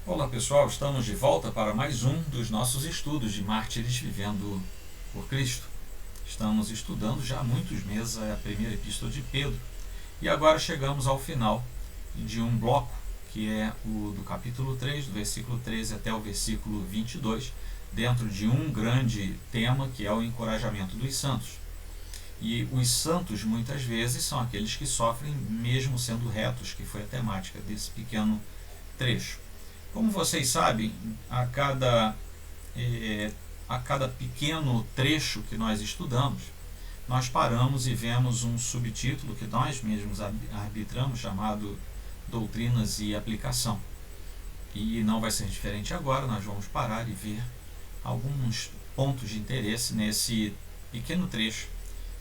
Olá pessoal, estamos de volta para mais um dos nossos estudos de mártires vivendo por Cristo. Estamos estudando já há muitos meses a primeira epístola de Pedro e agora chegamos ao final de um bloco que é o do capítulo 3, do versículo 13 até o versículo 22, dentro de um grande tema que é o encorajamento dos santos. E os santos muitas vezes são aqueles que sofrem mesmo sendo retos, que foi a temática desse pequeno trecho. Como vocês sabem, a cada pequeno trecho que nós estudamos, nós paramos e vemos um subtítulo que nós mesmos arbitramos, chamado Doutrinas e Aplicação. E não vai ser diferente agora, nós vamos parar e ver alguns pontos de interesse nesse pequeno trecho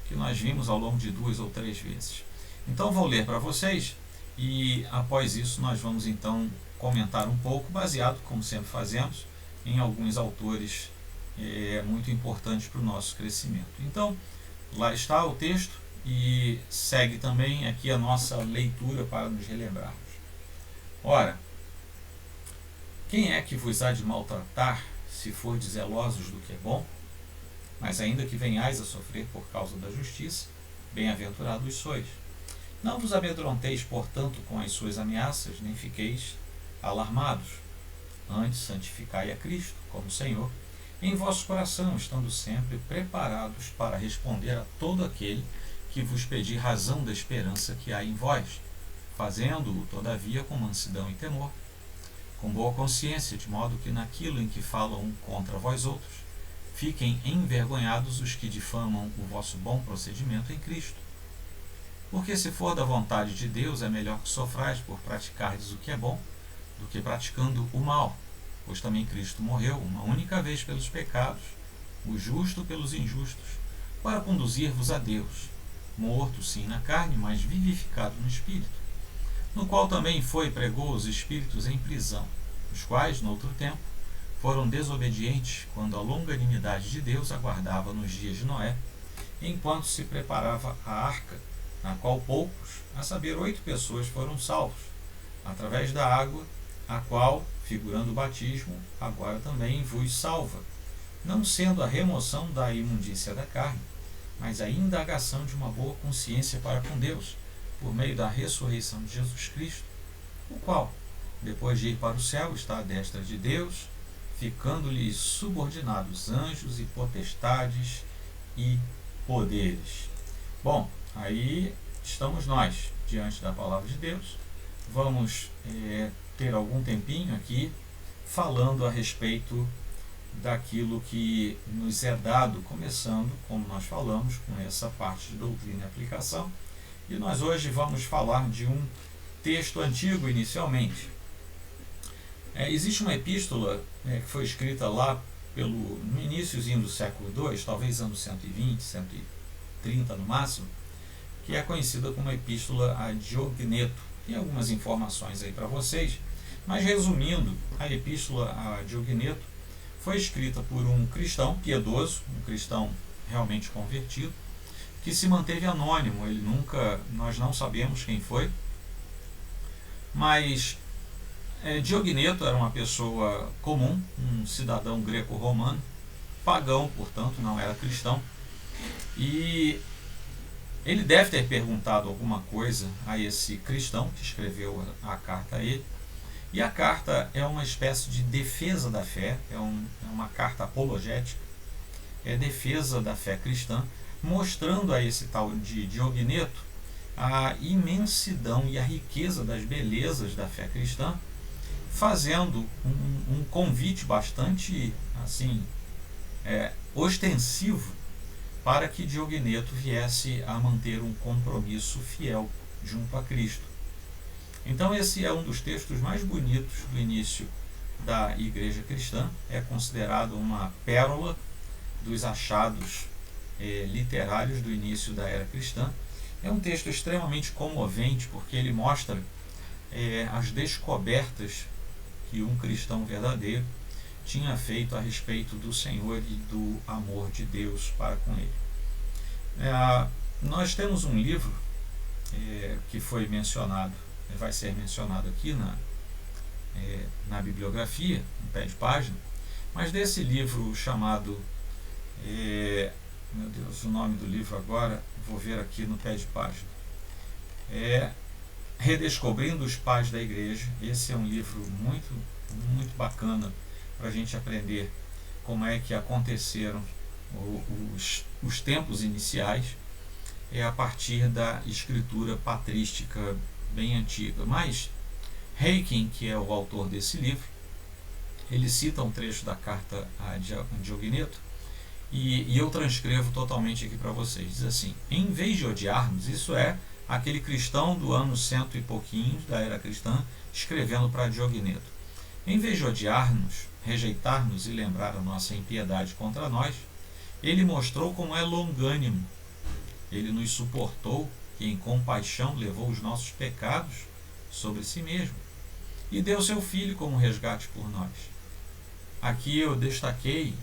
que nós vimos ao longo de 2 ou 3 vezes. Então vou ler para vocês e após isso nós vamos então comentar um pouco, baseado, como sempre fazemos, em alguns autores muito importantes para o nosso crescimento. Então, lá está o texto e segue também aqui a nossa leitura para nos relembrarmos. Ora, quem é que vos há de maltratar, se fordes zelosos do que é bom? Mas ainda que venhais a sofrer por causa da justiça, bem-aventurados sois. Não vos amedronteis, portanto, com as suas ameaças, nem fiqueis alarmados. Antes, santificai a Cristo como Senhor em vosso coração, estando sempre preparados para responder a todo aquele que vos pedir razão da esperança que há em vós, fazendo-o, todavia, com mansidão e temor, com boa consciência, de modo que naquilo em que falam contra vós outros, fiquem envergonhados os que difamam o vosso bom procedimento em Cristo. Porque se for da vontade de Deus, é melhor que sofrais por praticardes o que é bom, do que praticando o mal, pois também Cristo morreu uma única vez pelos pecados, o justo pelos injustos, para conduzir-vos a Deus, morto sim na carne, mas vivificado no Espírito, no qual também foi e pregou os espíritos em prisão, os quais, noutro tempo, foram desobedientes quando a longanimidade de Deus aguardava nos dias de Noé, enquanto se preparava a arca, na qual poucos, a saber 8 pessoas, foram salvos, através da água, a qual, figurando o batismo, agora também vos salva, não sendo a remoção da imundícia da carne, mas a indagação de uma boa consciência para com Deus, por meio da ressurreição de Jesus Cristo, o qual, depois de ir para o céu, está à destra de Deus, ficando-lhe subordinados anjos e potestades e poderes. Bom, aí estamos nós, diante da palavra de Deus. Vamos ter algum tempinho aqui falando a respeito daquilo que nos é dado, começando, como nós falamos, com essa parte de doutrina e aplicação. E nós hoje vamos falar de um texto antigo inicialmente. Existe uma epístola que foi escrita lá no iníciozinho do século II, talvez anos 120, 130 no máximo, que é conhecida como a Epístola a Diogneto. Tem algumas informações aí para vocês, mas resumindo, a Epístola a Diogneto foi escrita por um cristão piedoso, um cristão realmente convertido, que se manteve anônimo. Nós não sabemos quem foi, mas Diogneto era uma pessoa comum, um cidadão greco-romano, pagão, portanto, não era cristão, e ele deve ter perguntado alguma coisa a esse cristão que escreveu a carta a ele. E a carta é uma espécie de defesa da fé, é uma carta apologética, é defesa da fé cristã, mostrando a esse tal de Diogneto a imensidão e a riqueza das belezas da fé cristã, fazendo um convite bastante assim ostensivo para que Diogneto viesse a manter um compromisso fiel junto a Cristo. Então esse é um dos textos mais bonitos do início da igreja cristã, é considerado uma pérola dos achados literários do início da era cristã. É um texto extremamente comovente, porque ele mostra as descobertas que um cristão verdadeiro tinha feito a respeito do Senhor e do amor de Deus para com ele. Nós temos um livro que foi mencionado, vai ser mencionado aqui na bibliografia, no pé de página, mas desse livro chamado, meu Deus, o nome do livro agora, vou ver aqui no pé de página, Redescobrindo os Pais da Igreja. Esse é um livro muito, muito bacana para a gente aprender como é que aconteceram os tempos iniciais, a partir da escritura patrística bem antiga. Mas Haykin, que é o autor desse livro, ele cita um trecho da carta a Diogneto, e eu transcrevo totalmente aqui para vocês. Diz assim: em vez de odiarmos, isso é, aquele cristão do ano 100 e pouquinho da era cristã, escrevendo para Diogneto, em vez de odiar-nos, rejeitar-nos e lembrar a nossa impiedade contra nós, ele mostrou como é longânimo. Ele nos suportou e em compaixão levou os nossos pecados sobre si mesmo e deu seu Filho como resgate por nós. Aqui eu destaquei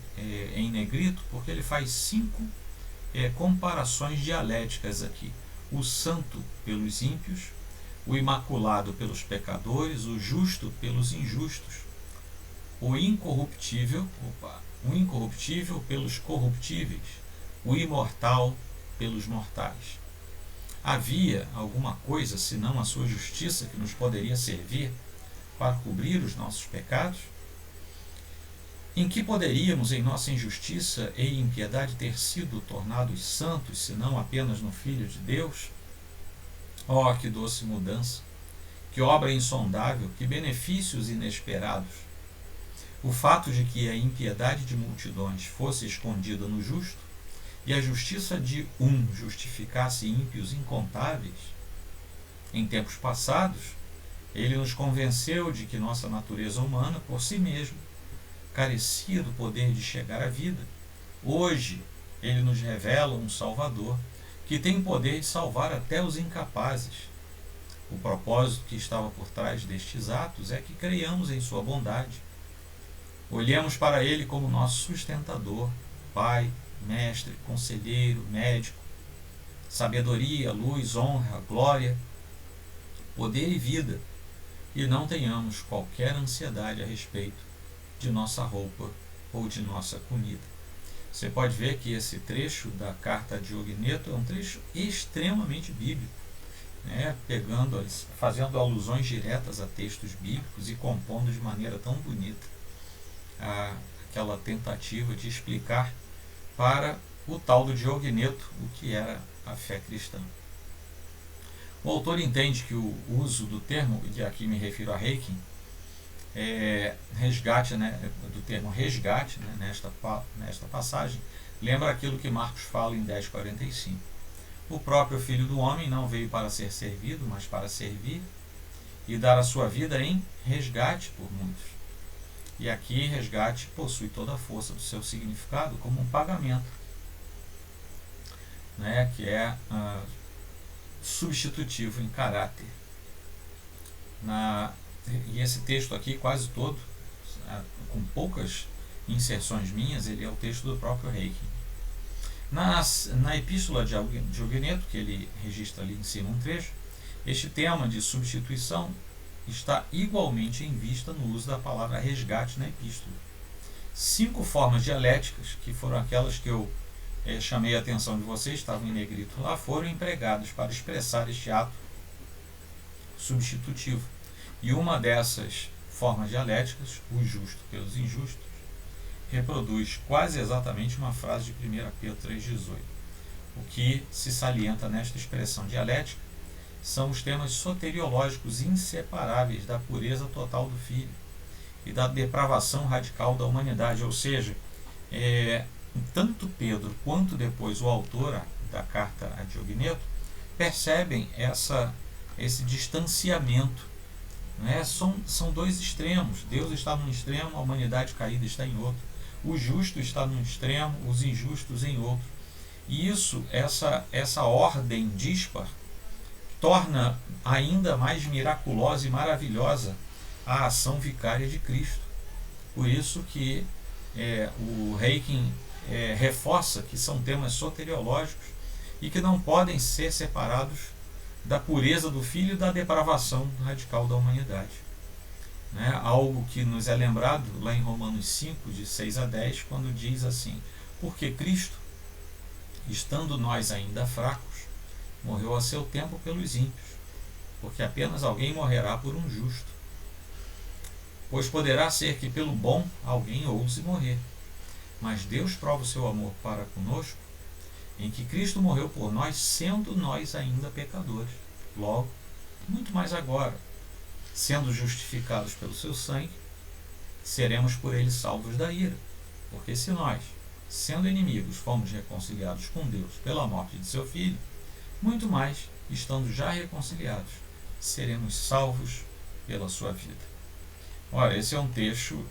em negrito porque ele faz 5 comparações dialéticas aqui: o santo pelos ímpios, o imaculado pelos pecadores, o justo pelos injustos, o incorruptível pelos corruptíveis, o imortal pelos mortais. Havia alguma coisa senão a sua justiça que nos poderia servir para cobrir os nossos pecados? Em que poderíamos, em nossa injustiça e impiedade, ter sido tornados santos, senão apenas no Filho de Deus? Oh, que doce mudança! Que obra insondável! Que benefícios inesperados! O fato de que a impiedade de multidões fosse escondida no justo e a justiça de um justificasse ímpios incontáveis. Em tempos passados, ele nos convenceu de que nossa natureza humana, por si mesma, carecia do poder de chegar à vida. Hoje, ele nos revela um Salvador que tem o poder de salvar até os incapazes. O propósito que estava por trás destes atos é que creiamos em sua bondade. Olhemos para ele como nosso sustentador, Pai, Mestre, Conselheiro, Médico, sabedoria, luz, honra, glória, poder e vida, e não tenhamos qualquer ansiedade a respeito de nossa roupa ou de nossa comida. Você pode ver que esse trecho da carta a Diogneto é um trecho extremamente bíblico, fazendo alusões diretas a textos bíblicos e compondo de maneira tão bonita aquela tentativa de explicar para o tal do Diogneto o que era a fé cristã. O autor entende que o uso do termo, e aqui me refiro a Haykin, resgate, do termo resgate, nesta passagem, lembra aquilo que Marcos fala em 10:45. O próprio Filho do Homem não veio para ser servido, mas para servir e dar a sua vida em resgate por muitos. E aqui resgate possui toda a força do seu significado como um pagamento, que é substitutivo em caráter. E esse texto aqui, quase todo, com poucas inserções minhas, ele é o texto do próprio Haykin. Na epístola de Diogneto, que ele registra ali em cima um trecho, este tema de substituição está igualmente em vista no uso da palavra resgate na epístola. 5 formas dialéticas, que foram aquelas que eu chamei a atenção de vocês, estavam em negrito lá, foram empregadas para expressar este ato substitutivo. E uma dessas formas dialéticas, o justo pelos injustos, reproduz quase exatamente uma frase de 1 Pedro 3,18. O que se salienta nesta expressão dialética são os temas soteriológicos inseparáveis da pureza total do Filho e da depravação radical da humanidade. Ou seja, tanto Pedro quanto depois o autor da carta a Diogneto percebem esse distanciamento. São 2 extremos. Deus está num extremo, a humanidade caída está em outro. O justo está num extremo, os injustos em outro. E essa ordem díspar torna ainda mais miraculosa e maravilhosa a ação vicária de Cristo. Por isso que o Haykin reforça que são temas soteriológicos e que não podem ser separados da pureza do Filho e da depravação radical da humanidade. né? Algo que nos é lembrado lá em Romanos 5, de 6 a 10, quando diz assim: porque Cristo, estando nós ainda fracos, morreu a seu tempo pelos ímpios, porque apenas alguém morrerá por um justo. Pois poderá ser que pelo bom alguém ouse morrer. Mas Deus prova o seu amor para conosco, em que Cristo morreu por nós, sendo nós ainda pecadores. Logo, muito mais agora, sendo justificados pelo seu sangue, seremos por ele salvos da ira. Porque se nós, sendo inimigos, fomos reconciliados com Deus pela morte de seu Filho, muito mais, estando já reconciliados, seremos salvos pela sua vida. Ora, esse é um trecho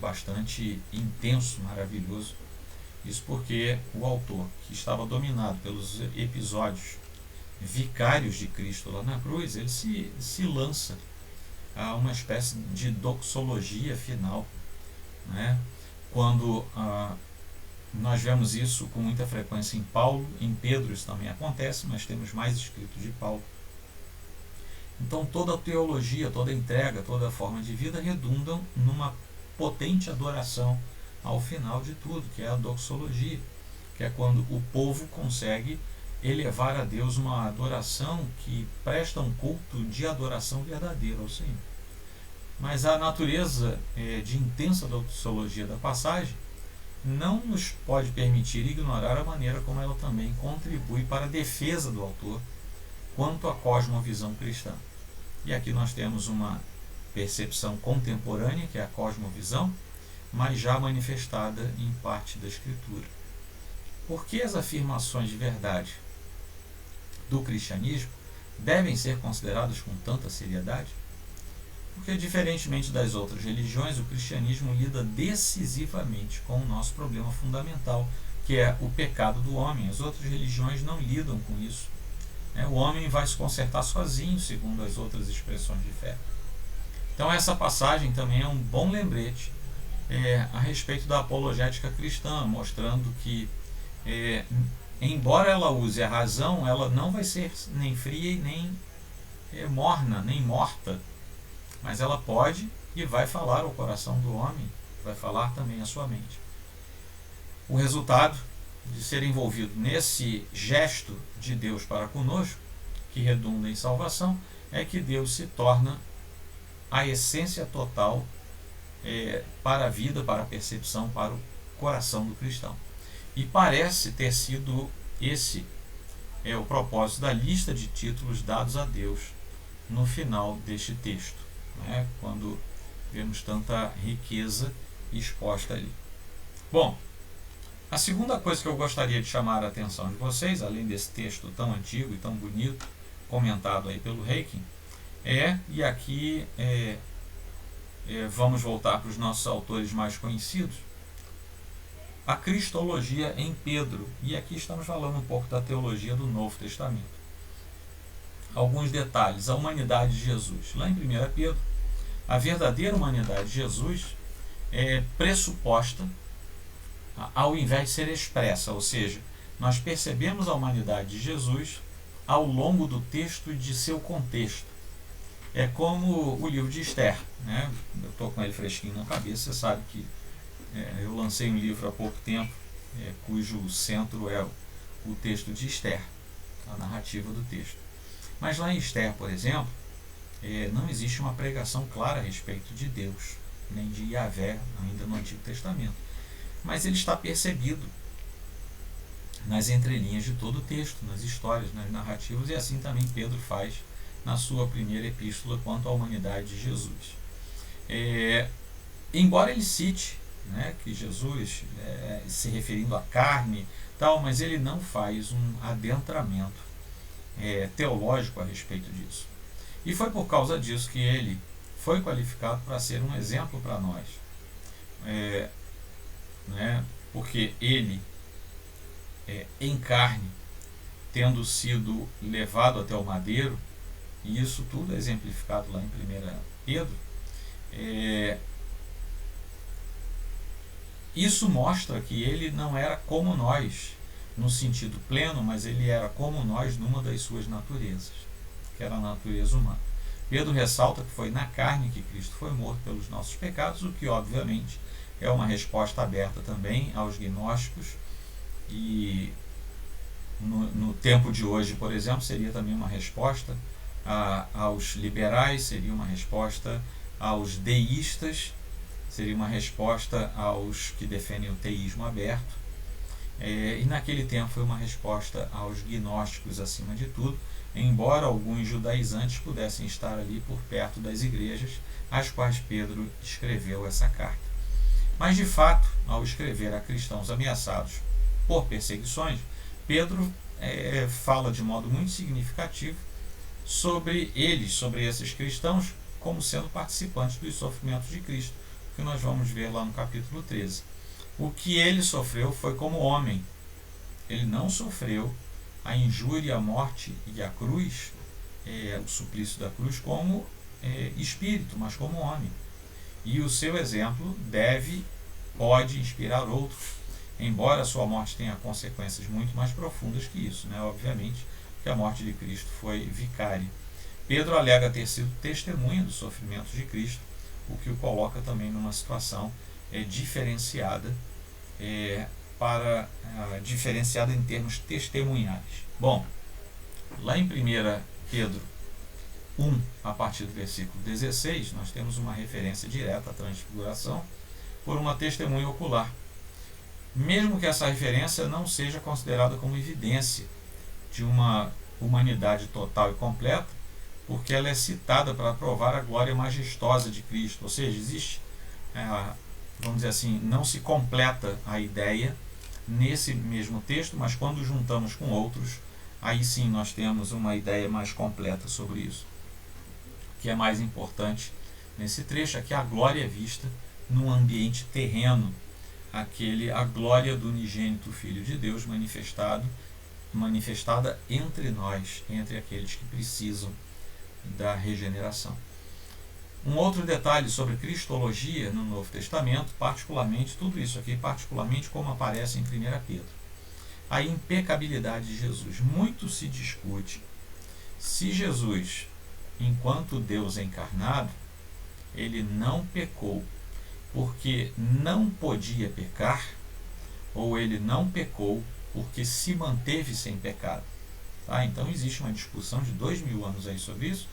bastante intenso, maravilhoso. Isso porque o autor, que estava dominado pelos episódios vicários de Cristo lá na cruz, ele se lança a uma espécie de doxologia final, né? Quando nós vemos isso com muita frequência em Paulo, em Pedro isso também acontece, mas temos mais escritos de Paulo. Então toda a teologia, toda a entrega, toda a forma de vida redundam numa potente adoração ao final de tudo, que é a doxologia, que é quando o povo consegue elevar a Deus uma adoração que presta um culto de adoração verdadeira ao Senhor. Mas a natureza de intensa doxologia da passagem não nos pode permitir ignorar a maneira como ela também contribui para a defesa do autor quanto à cosmovisão cristã. E aqui nós temos uma percepção contemporânea, que é a cosmovisão, mas já manifestada em parte da Escritura. Por que as afirmações de verdade do cristianismo devem ser consideradas com tanta seriedade? Porque, diferentemente das outras religiões, o cristianismo lida decisivamente com o nosso problema fundamental, que é o pecado do homem. As outras religiões não lidam com isso. O homem vai se consertar sozinho, segundo as outras expressões de fé. Então essa passagem também é um bom lembrete a respeito da apologética cristã, mostrando que, embora ela use a razão, ela não vai ser nem fria e nem morna, nem morta, mas ela pode e vai falar ao coração do homem, vai falar também à sua mente. O resultado de ser envolvido nesse gesto de Deus para conosco, que redunda em salvação, é que Deus se torna a essência total para a vida, para a percepção, para o coração do cristão. E parece ter sido esse o propósito da lista de títulos dados a Deus no final deste texto, quando vemos tanta riqueza exposta ali. Bom, a segunda coisa que eu gostaria de chamar a atenção de vocês, além desse texto tão antigo e tão bonito, comentado aí pelo Reiking, e aqui vamos voltar para os nossos autores mais conhecidos, a cristologia em Pedro. E aqui estamos falando um pouco da teologia do Novo Testamento. Alguns detalhes. A humanidade de Jesus. Lá em 1 Pedro, a verdadeira humanidade de Jesus é pressuposta ao invés de ser expressa, ou seja, nós percebemos a humanidade de Jesus ao longo do texto e de seu contexto. É como o livro de Esther, eu estou com ele fresquinho na cabeça. Você sabe que eu lancei um livro há pouco tempo, cujo centro é o texto de Esther, a narrativa do texto. Mas lá em Esther, por exemplo, não existe uma pregação clara a respeito de Deus, nem de Yahvé, ainda no Antigo Testamento. Mas ele está percebido nas entrelinhas de todo o texto, nas histórias, nas narrativas, e assim também Pedro faz na sua primeira epístola quanto à humanidade de Jesus. Embora ele cite que Jesus, se referindo à carne, tal, mas ele não faz um adentramento teológico a respeito disso. E foi por causa disso que ele foi qualificado para ser um exemplo para nós. Porque ele, em carne, tendo sido levado até o madeiro, e isso tudo é exemplificado lá em 1 Pedro, isso mostra que ele não era como nós no sentido pleno, mas ele era como nós numa das suas naturezas, que era a natureza humana. Pedro ressalta que foi na carne que Cristo foi morto pelos nossos pecados, o que obviamente é uma resposta aberta também aos gnósticos, e no tempo de hoje, por exemplo, seria também uma resposta aos liberais, seria uma resposta aos deístas, seria uma resposta aos que defendem o teísmo aberto, e naquele tempo foi uma resposta aos gnósticos acima de tudo, embora alguns judaizantes pudessem estar ali por perto das igrejas às quais Pedro escreveu essa carta. Mas de fato, ao escrever a cristãos ameaçados por perseguições, Pedro fala de modo muito significativo sobre eles, sobre esses cristãos, como sendo participantes dos sofrimentos de Cristo, que nós vamos ver lá no capítulo 13. O que ele sofreu foi como homem. Ele não sofreu a injúria, a morte e a cruz, o suplício da cruz, como espírito, mas como homem. E o seu exemplo pode inspirar outros, embora a sua morte tenha consequências muito mais profundas que isso, né? Obviamente que a morte de Cristo foi vicária. Pedro alega ter sido testemunha dos sofrimentos de Cristo, o que o coloca também numa situação diferenciada, diferenciada em termos testemunhais. Bom, lá em 1 Pedro 1, a partir do versículo 16, nós temos uma referência direta à transfiguração por uma testemunha ocular. Mesmo que essa referência não seja considerada como evidência de uma humanidade total e completa, porque ela é citada para provar a glória majestosa de Cristo, ou seja, existe, vamos dizer assim, não se completa a ideia nesse mesmo texto, mas quando juntamos com outros, aí sim nós temos uma ideia mais completa sobre isso. O que é mais importante nesse trecho é que a glória é vista num ambiente terreno, a glória do unigênito Filho de Deus manifestada entre nós, entre aqueles que precisam da regeneração. Um outro detalhe sobre cristologia no Novo Testamento, particularmente, tudo isso aqui, particularmente como aparece em 1 Pedro. A impecabilidade de Jesus. Muito se discute se Jesus, enquanto Deus encarnado, ele não pecou porque não podia pecar, ou ele não pecou porque se manteve sem pecado. Tá? Então existe uma discussão de 2000 anos aí sobre isso,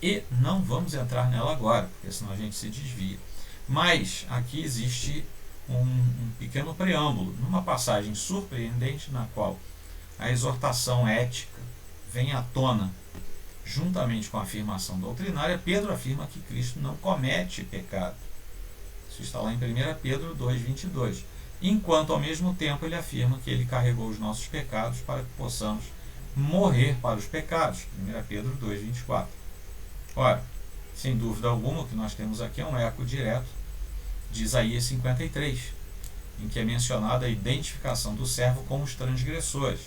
e não vamos entrar nela agora, porque senão a gente se desvia. Mas aqui existe um pequeno preâmbulo, numa passagem surpreendente na qual a exortação ética vem à tona juntamente com a afirmação doutrinária. Pedro afirma que Cristo não comete pecado. Isso está lá em 1 Pedro 2,22. Enquanto ao mesmo tempo ele afirma que ele carregou os nossos pecados para que possamos morrer para os pecados. 1 Pedro 2,24. Ora, sem dúvida alguma, o que nós temos aqui é um eco direto de Isaías 53, em que é mencionada a identificação do servo com os transgressores.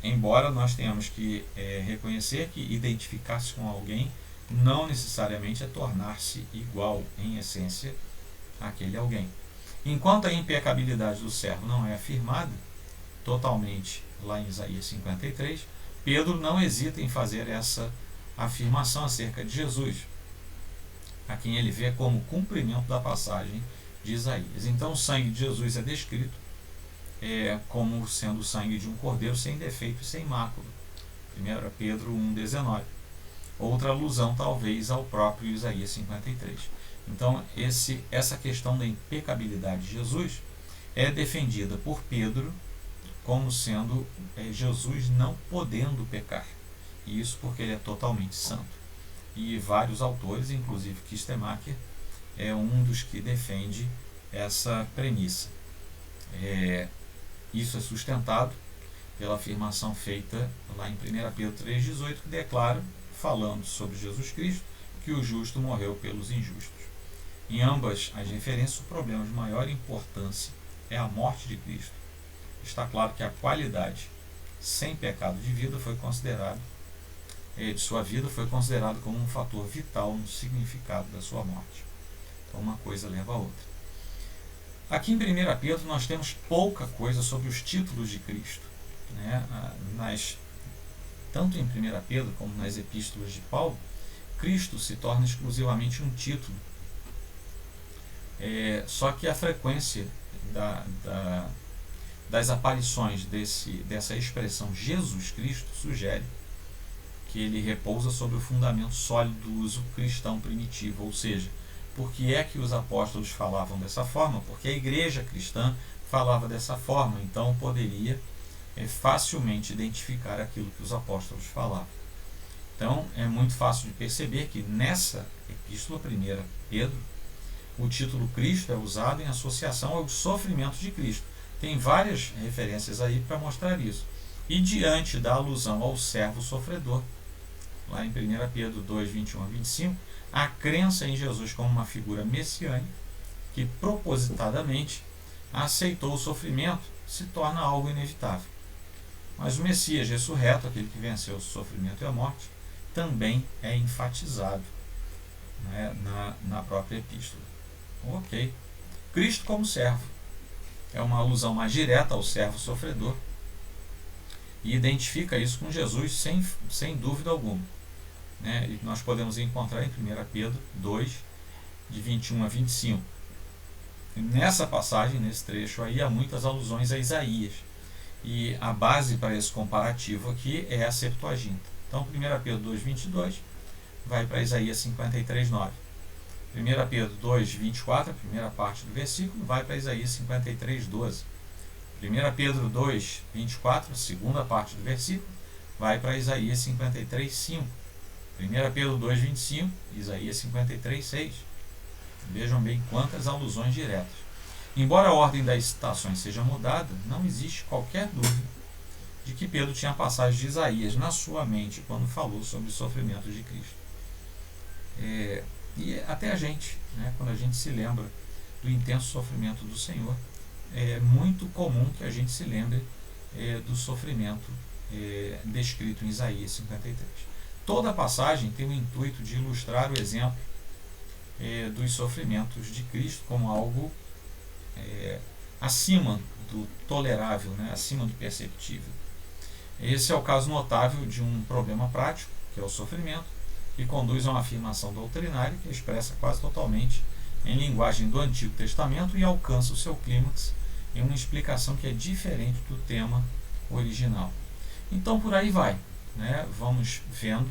Embora nós tenhamos que reconhecer que identificar-se com alguém não necessariamente é tornar-se igual em essência àquele alguém. Enquanto a impecabilidade do servo não é afirmada totalmente lá em Isaías 53, Pedro não hesita em fazer essa afirmação acerca de Jesus, a quem ele vê como cumprimento da passagem de Isaías. Então o sangue de Jesus é descrito como sendo o sangue de um cordeiro sem defeito e sem mácula. 1 Pedro 1,19. Outra alusão talvez ao próprio Isaías 53. Então essa questão da impecabilidade de Jesus é defendida por Pedro como sendo Jesus não podendo pecar. E isso porque ele é totalmente santo. E vários autores, inclusive Kistemaker, é um dos que defende essa premissa. Isso é sustentado pela afirmação feita lá em 1 Pedro 3,18, que declara, falando sobre Jesus Cristo, que o justo morreu pelos injustos. Em ambas as referências, o problema de maior importância é a morte de Cristo. Está claro que a qualidade sem pecado de vida foi considerado, de sua vida foi considerado como um fator vital no significado da sua morte. Então uma coisa leva a outra. Aqui em 1 Pedro nós temos pouca coisa sobre os títulos de Cristo, né? Tanto em 1 Pedro como nas epístolas de Paulo, Cristo se torna exclusivamente um título. Só que a frequência das aparições dessa expressão Jesus Cristo sugere que ele repousa sobre o fundamento sólido do uso cristão primitivo, ou seja, por que é que os apóstolos falavam dessa forma? Porque a igreja cristã falava dessa forma, então poderia facilmente identificar aquilo que os apóstolos falavam. Então é muito fácil de perceber que nessa epístola, 1 Pedro, o título Cristo é usado em associação aos sofrimentos de Cristo. Tem várias referências aí para mostrar isso. E diante da alusão ao servo sofredor, lá em 1 Pedro 2, 21 a 25, a crença em Jesus como uma figura messiânica, que propositadamente aceitou o sofrimento, se torna algo inevitável. Mas o Messias ressurreto, aquele que venceu o sofrimento e a morte, também é enfatizado, né, na própria epístola. Ok. Cristo como servo. É uma alusão mais direta ao servo sofredor. E identifica isso com Jesus sem dúvida alguma. Né? E nós podemos encontrar em 1 Pedro 2, de 21 a 25. E nessa passagem, nesse trecho aí, há muitas alusões a Isaías. E a base para esse comparativo aqui é a Septuaginta. Então, 1 Pedro 2, 22 vai para Isaías 53, 9. 1 Pedro 2, 24, a primeira parte do versículo, vai para Isaías 53, 12. 1 Pedro 2, 24, a segunda parte do versículo, vai para Isaías 53, 5. 1 Pedro 2, 25, Isaías 53, 6. Vejam bem quantas alusões diretas. Embora a ordem das citações seja mudada, não existe qualquer dúvida de que Pedro tinha passagens de Isaías na sua mente quando falou sobre os sofrimentos de Cristo. E até a gente, né, quando a gente se lembra do intenso sofrimento do Senhor, é muito comum que a gente se lembre do sofrimento descrito em Isaías 53. Toda a passagem tem o intuito de ilustrar o exemplo dos sofrimentos de Cristo como algo acima do tolerável, né, acima do perceptível. Esse é o caso notável de um problema prático, que é o sofrimento, que conduz a uma afirmação doutrinária que expressa quase totalmente em linguagem do Antigo Testamento e alcança o seu clímax em uma explicação que é diferente do tema original. Então por aí vai, né? Vamos vendo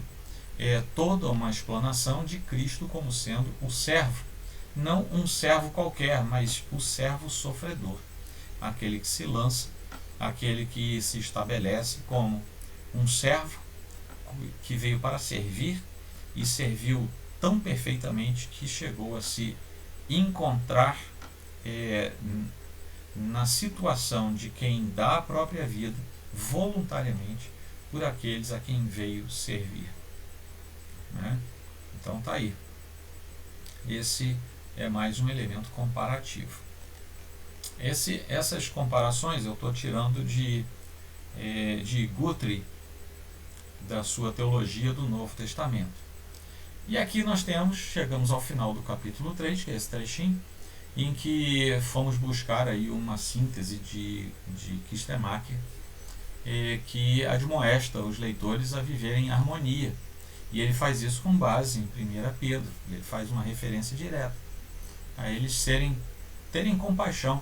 toda uma explanação de Cristo como sendo o servo, não um servo qualquer, mas o servo sofredor, aquele que se lança, aquele que se estabelece como um servo que veio para servir e serviu tão perfeitamente que chegou a se encontrar na situação de quem dá a própria vida voluntariamente por aqueles a quem veio servir. Né? Então tá aí. Esse é mais um elemento comparativo. Essas comparações eu estou tirando de Guthrie, da sua Teologia do Novo Testamento. E aqui nós chegamos ao final do capítulo 3, que é esse trechinho, em que fomos buscar aí uma síntese de Kistemaker, que admoesta os leitores a viverem em harmonia. E ele faz isso com base em 1 Pedro. Ele faz uma referência direta a eles terem compaixão,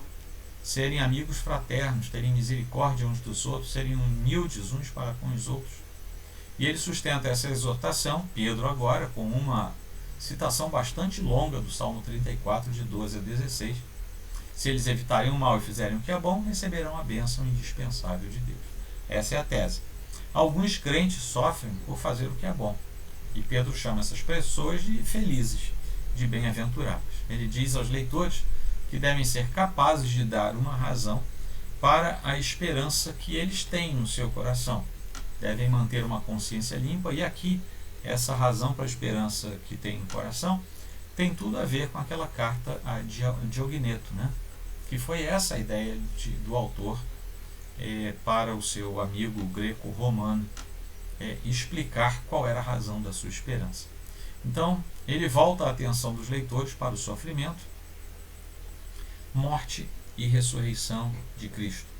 serem amigos fraternos, terem misericórdia uns dos outros, serem humildes uns para com os outros. E ele sustenta essa exortação, Pedro agora, com uma citação bastante longa do Salmo 34, de 12 a 16. Se eles evitarem o mal e fizerem o que é bom, receberão a bênção indispensável de Deus. Essa é a tese. Alguns crentes sofrem por fazer o que é bom. E Pedro chama essas pessoas de felizes, de bem-aventuradas. Ele diz aos leitores que devem ser capazes de dar uma razão para a esperança que eles têm no seu coração. Devem manter uma consciência limpa, e aqui essa razão para a esperança que tem no coração tem tudo a ver com aquela carta a Diogneto, né? Que foi essa a ideia do autor para o seu amigo greco-romano explicar qual era a razão da sua esperança. Então ele volta a atenção dos leitores para o sofrimento, morte e ressurreição de Cristo.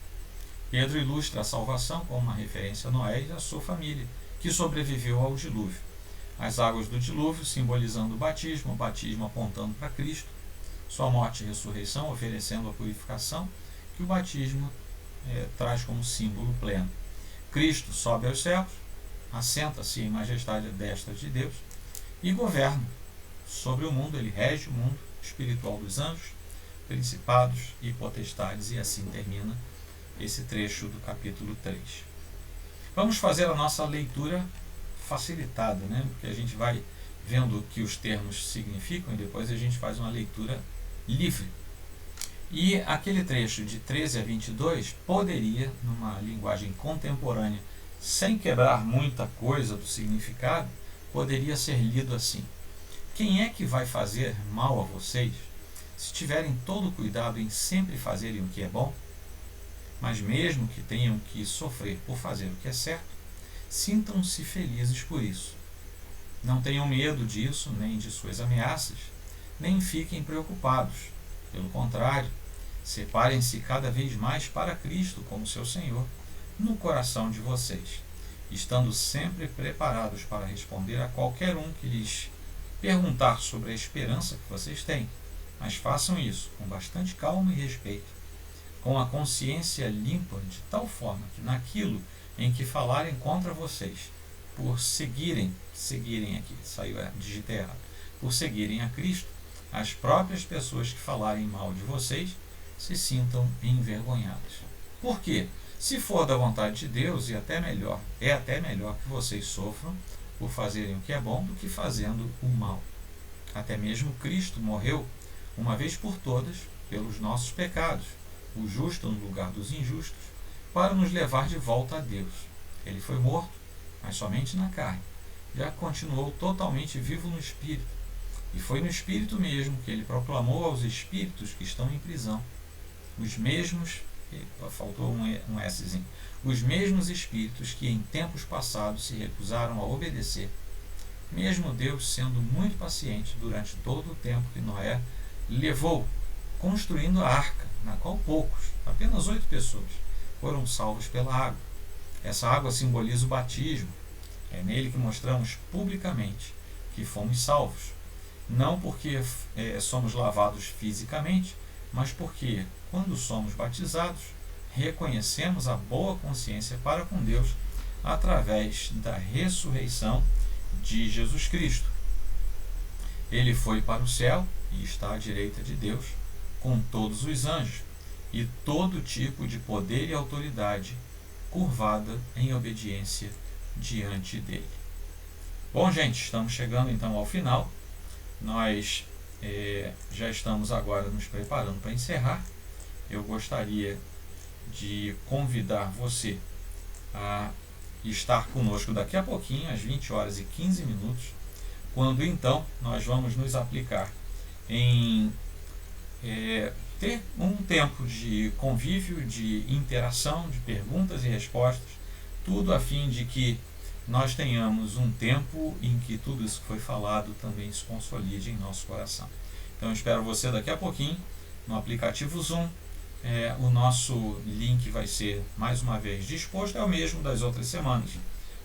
Pedro ilustra a salvação com uma referência a Noé e a sua família, que sobreviveu ao dilúvio. As águas do dilúvio simbolizando o batismo apontando para Cristo, sua morte e ressurreição oferecendo a purificação que o batismo traz como símbolo pleno. Cristo sobe aos céus, assenta-se em majestade à destra de Deus e governa sobre o mundo. Ele rege o mundo espiritual dos anjos, principados e potestades, e assim termina esse trecho do capítulo 3. Vamos fazer a nossa leitura facilitada, né? Porque a gente vai vendo o que os termos significam e depois a gente faz uma leitura livre. E aquele trecho de 13 a 22 poderia, numa linguagem contemporânea, sem quebrar muita coisa do significado, poderia ser lido assim: quem é que vai fazer mal a vocês, se tiverem todo o cuidado em sempre fazerem o que é bom? Mas mesmo que tenham que sofrer por fazer o que é certo, sintam-se felizes por isso. Não tenham medo disso, nem de suas ameaças, nem fiquem preocupados. Pelo contrário, separem-se cada vez mais para Cristo como seu Senhor no coração de vocês, estando sempre preparados para responder a qualquer um que lhes perguntar sobre a esperança que vocês têm. Mas façam isso com bastante calma e respeito, com a consciência limpa, de tal forma que naquilo em que falarem contra vocês, por seguirem aqui, digitei errado, por seguirem a Cristo, as próprias pessoas que falarem mal de vocês se sintam envergonhadas. Por quê? Se for da vontade de Deus, é até melhor que vocês sofram por fazerem o que é bom do que fazendo o mal. Até mesmo Cristo morreu uma vez por todas pelos nossos pecados, o justo no lugar dos injustos, para nos levar de volta a Deus. Ele foi morto, mas somente na carne. Já continuou totalmente vivo no Espírito. E foi no Espírito mesmo que ele proclamou aos espíritos que estão em prisão. Os mesmos, faltou um Szinho, os mesmos espíritos que em tempos passados se recusaram a obedecer. Mesmo Deus sendo muito paciente durante todo o tempo que Noé levou construindo a arca, na qual apenas 8 pessoas, foram salvos pela água. Essa água simboliza o batismo. É nele que mostramos publicamente que fomos salvos. Não porque somos lavados fisicamente, mas porque, quando somos batizados, reconhecemos a boa consciência para com Deus através da ressurreição de Jesus Cristo. Ele foi para o céu e está à direita de Deus, com todos os anjos e todo tipo de poder e autoridade curvada em obediência diante dele. Bom, gente, estamos chegando então ao final. Nós já estamos agora nos preparando para encerrar. Eu gostaria de convidar você a estar conosco daqui a pouquinho, às 20 horas e 15 minutos, quando então nós vamos nos aplicar em ter um tempo de convívio, de interação, de perguntas e respostas, tudo a fim de que nós tenhamos um tempo em que tudo isso que foi falado também se consolide em nosso coração. Então eu espero você daqui a pouquinho no aplicativo Zoom. O nosso link vai ser mais uma vez disposto, é o mesmo das outras semanas,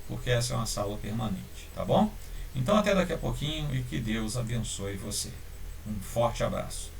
porque essa é uma sala permanente, tá bom? Então até daqui a pouquinho e que Deus abençoe você. Um forte abraço.